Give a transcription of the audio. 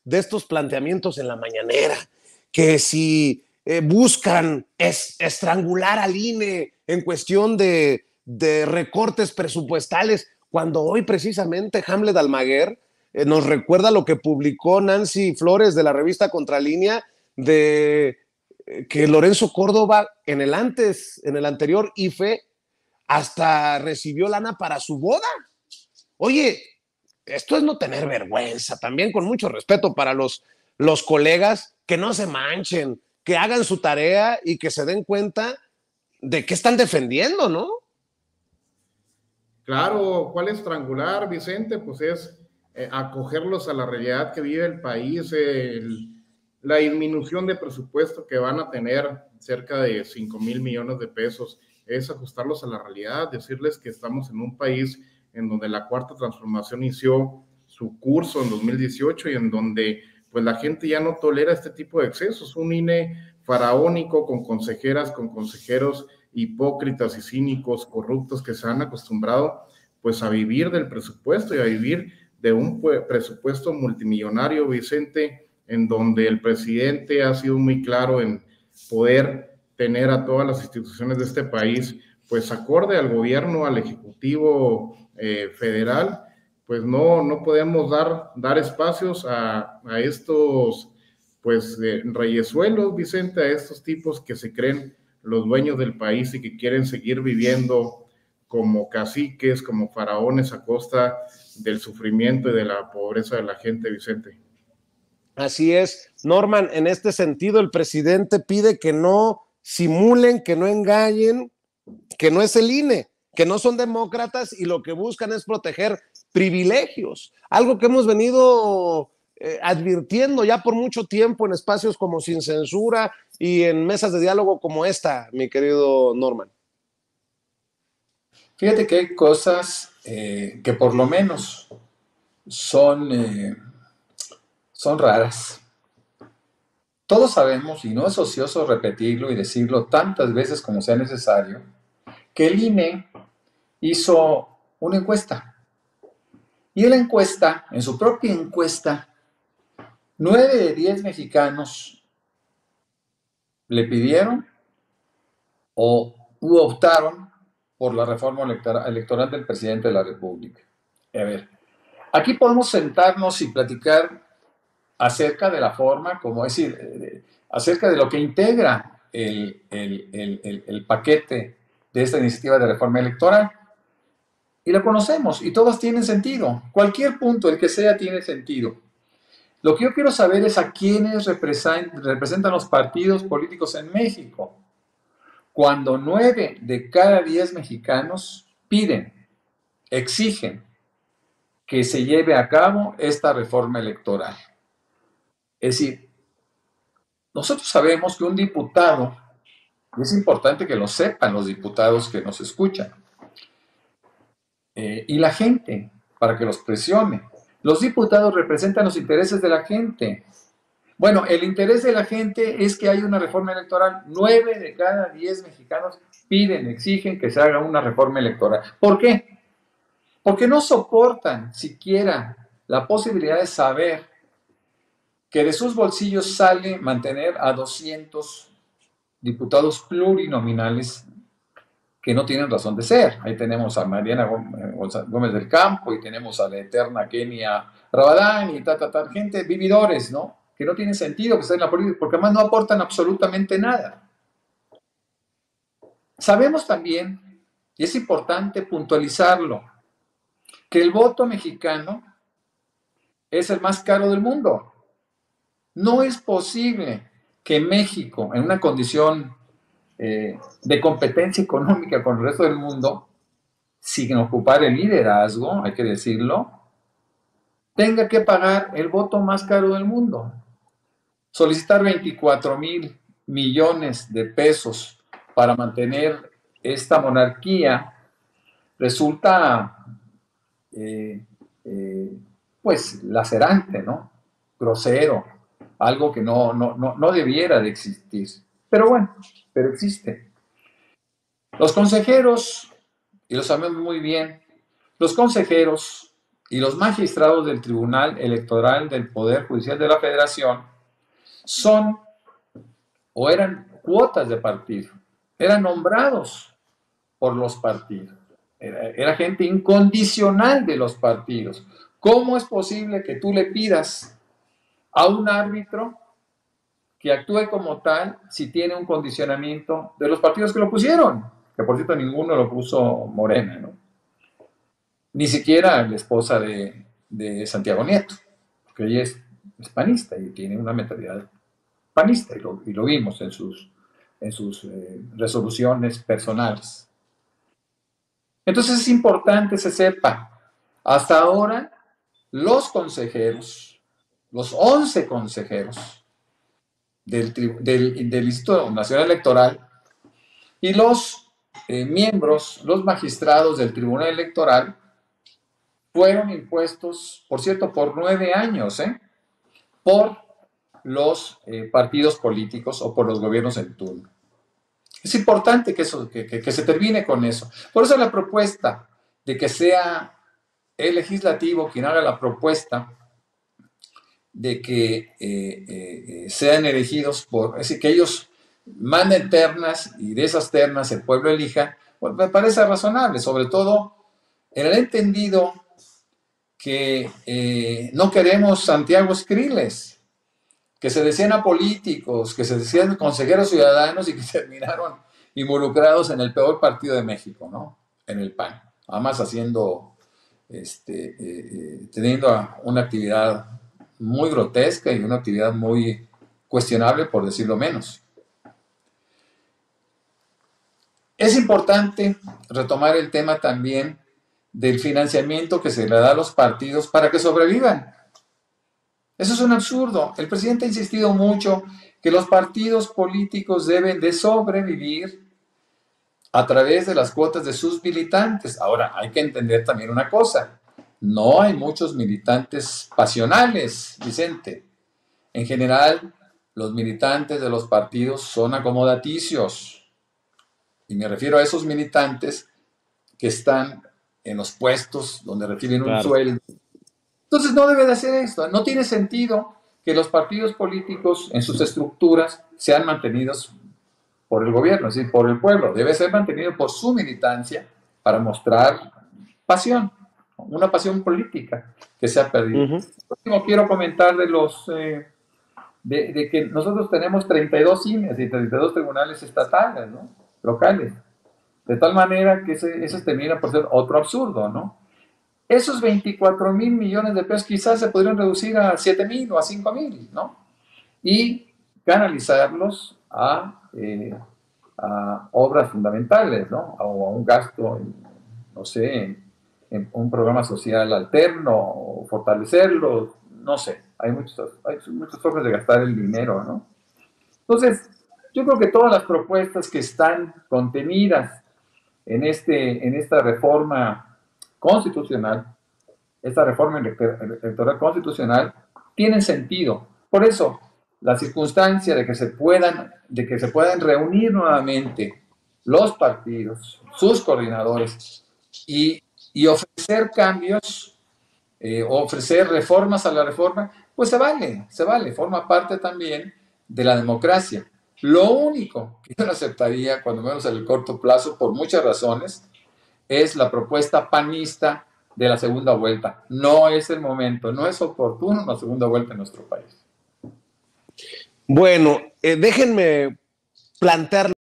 de estos planteamientos en la mañanera, que si buscan estrangular al INE en cuestión de recortes presupuestales, cuando hoy precisamente Hamlet Almaguer nos recuerda lo que publicó Nancy Flores de la revista Contralínea de que Lorenzo Córdoba en el anterior IFE hasta recibió lana para su boda. Oye, esto es no tener vergüenza, también con mucho respeto para los colegas, que no se manchen, que hagan su tarea y que se den cuenta de qué están defendiendo, ¿no? Claro, ¿cuál estrangular, Vicente? Pues es acogerlos a la realidad que vive el país, la disminución de presupuesto que van a tener, cerca de 5,000 millones de pesos, es ajustarlos a la realidad, decirles que estamos en un país en donde la cuarta transformación inició su curso en 2018 y en donde pues la gente ya no tolera este tipo de excesos, un INE faraónico con consejeras, con consejeros hipócritas y cínicos, corruptos, que se han acostumbrado pues a vivir del presupuesto y a vivir de un presupuesto multimillonario, Vicente, en donde el presidente ha sido muy claro en poder tener a todas las instituciones de este país pues acorde al gobierno, al ejecutivo federal. Pues no podemos dar espacios a estos pues reyesuelos, Vicente, a estos tipos que se creen los dueños del país y que quieren seguir viviendo como caciques, como faraones a costa del sufrimiento y de la pobreza de la gente, Vicente. Así es, Norman, en este sentido el presidente pide que no simulen, que no engañen, que no es el INE, que no son demócratas y lo que buscan es proteger privilegios, algo que hemos venido advirtiendo ya por mucho tiempo en espacios como Sin Censura y en mesas de diálogo como esta, mi querido Norman. Fíjate que hay cosas que por lo menos son raras. Todos sabemos, y no es ocioso repetirlo y decirlo tantas veces como sea necesario, que el INE hizo una encuesta. Y en la encuesta, en su propia encuesta, 9 de 10 mexicanos le pidieron o optaron por la reforma electoral del presidente de la República. A ver, aquí podemos sentarnos y platicar acerca de la forma, como decir, acerca de lo que integra el paquete de esta iniciativa de reforma electoral. Y lo conocemos, y todos tienen sentido. Cualquier punto, el que sea, tiene sentido. Lo que yo quiero saber es a quiénes representan los partidos políticos en México. Cuando 9 de cada 10 mexicanos piden, exigen que se lleve a cabo esta reforma electoral. Es decir, nosotros sabemos que un diputado, y es importante que lo sepan los diputados que nos escuchan, y la gente, para que los presione. Los diputados representan los intereses de la gente. Bueno, el interés de la gente es que haya una reforma electoral. 9 de cada 10 mexicanos piden, exigen que se haga una reforma electoral. ¿Por qué? Porque no soportan siquiera la posibilidad de saber que de sus bolsillos sale mantener a 200 diputados plurinominales que no tienen razón de ser. Ahí tenemos a Mariana Gómez del Campo y tenemos a la eterna Kenia Rabadán y gente, vividores, ¿no? Que no tienen sentido que estén en la política, porque además no aportan absolutamente nada. Sabemos también, y es importante puntualizarlo, que el voto mexicano es el más caro del mundo. No es posible que México, en una condición de competencia económica con el resto del mundo, sin ocupar el liderazgo, hay que decirlo, tenga que pagar el voto más caro del mundo. Solicitar 24,000 millones de pesos para mantener esta monarquía resulta pues lacerante, ¿no? Grosero, algo que no debiera de existir. Pero bueno, pero existe. Los consejeros, y lo sabemos muy bien, los consejeros y los magistrados del Tribunal Electoral del Poder Judicial de la Federación son o eran cuotas de partido, eran nombrados por los partidos, era gente incondicional de los partidos. ¿Cómo es posible que tú le pidas a un árbitro que actúe como tal si tiene un condicionamiento de los partidos que lo pusieron? Que por cierto ninguno lo puso Morena, ¿no? Ni siquiera la esposa de Santiago Nieto, que ella es panista y tiene una mentalidad panista, y lo vimos en sus resoluciones personales. Entonces es importante que se sepa, hasta ahora los consejeros, los 11 consejeros del Instituto Nacional Electoral y los miembros, los magistrados del Tribunal Electoral fueron impuestos, por cierto, por 9 años, por los partidos políticos o por los gobiernos en turno. Es importante que se termine con eso. Por eso la propuesta de que sea el legislativo quien haga la propuesta de que sean elegidos es decir, que ellos manden ternas y de esas ternas el pueblo elija, pues me parece razonable, sobre todo en el entendido que no queremos Santiago Escriles, que se decían apolíticos, que se decían consejeros ciudadanos y que terminaron involucrados en el peor partido de México, ¿no? En el PAN, además teniendo una actividad muy grotesca y una actividad muy cuestionable, por decirlo menos. Es importante retomar el tema también del financiamiento que se le da a los partidos para que sobrevivan. Eso es un absurdo. El presidente ha insistido mucho que los partidos políticos deben de sobrevivir a través de las cuotas de sus militantes. Ahora, hay que entender también una cosa. No hay muchos militantes pasionales, Vicente. En general, los militantes de los partidos son acomodaticios. Y me refiero a esos militantes que están en los puestos donde reciben un sueldo. Entonces no debe de hacer esto. No tiene sentido que los partidos políticos en sus estructuras sean mantenidos por el gobierno, es decir, por el pueblo. Debe ser mantenido por su militancia para mostrar pasión, una pasión política que se ha perdido. Por último, quiero comentar de que nosotros tenemos 32 INES y 32 tribunales estatales, ¿no? Locales. De tal manera que eso termina por ser otro absurdo, ¿no? Esos 24,000 millones de pesos quizás se podrían reducir a 7,000 o a 5,000, ¿no? Y canalizarlos a obras fundamentales, ¿no? O a un gasto, no sé, en un programa social alterno, o fortalecerlo, no sé. Hay muchas formas de gastar el dinero, ¿no? Entonces, yo creo que todas las propuestas que están contenidas en esta reforma constitucional, esta reforma electoral constitucional, tienen sentido. Por eso, la circunstancia de que se puedan reunir nuevamente los partidos, sus coordinadores, y ofrecer cambios, ofrecer reformas a la reforma, pues se vale, forma parte también de la democracia. Lo único que yo no aceptaría, cuando menos en el corto plazo, por muchas razones, es la propuesta panista de la segunda vuelta. No es el momento, no es oportuno una segunda vuelta en nuestro país. Bueno, déjenme plantear